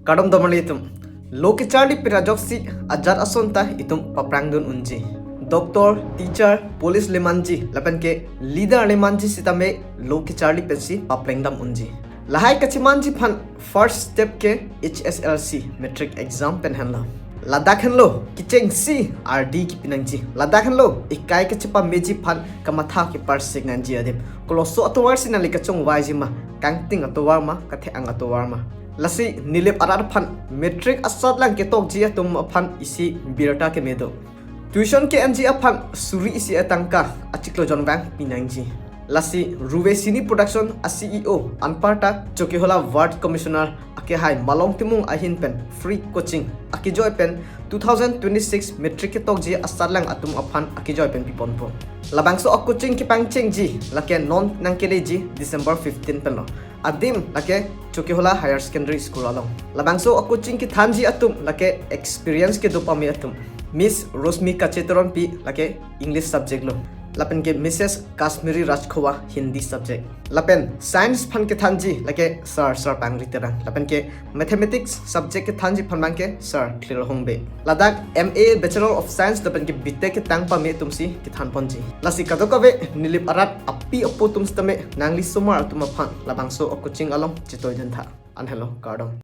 Kadam damalitum. Loki Charlie Pirajoksi Ajar Asonta itum paprangdun unji. Doctor, teacher, police lemanji lapan ke leader lemanji sitame Loki Charlie pensi paprangdam unji. Lahai kachimanji phan first step ke HSLC Matric exam pen hanla. Ladakhan lo kicheng si RD ki pinangji. Ladakhan lo ikai kachipa meji phan kamatha ki parsing nanji adem. Koloso atowar sinali kachong wajima kangting atowar ma kathe ang atowar ma. Lasi nilip arar phan Matric satlang ketok jia tum phan isi birta keme do. Tuition ke anji aphan suri isi atangka achiklo jon bang pinangji. Lasi Ruvesini Production a CEO Anparta Chokihola Ward Commissioner ake hai malong timung ahin pen free coaching aki joy pen 2026 Matric ketok ji asatlang atum aphan aki joy pen pipon po. Labangso ak coaching ki pangcheng ji lake non nangkele ji December 15 pen lo. Adim lake Chokihola Higher Secondary School along. Labangso ak coaching ki thanji atum lake experience ke dopami atum. Miss Rosmi Kachetron pi lake English subject lo. Lapen ke Mrs. Kashmiri Rajkhowa Hindi subject. Lapen science phan ke thanji lake sir pangri terang. Lapen ke mathematics subject ke thanji phan mang ke sir clear hongbe. Ladak MA Bachelor of Science lapen ke BTech ke tang pa me tumsi ke than ponji. Lasi kadokabe nilip arat api apo tumstame nangli sumar atuma phan labangso coaching along chitoy jantha. An hello cardom.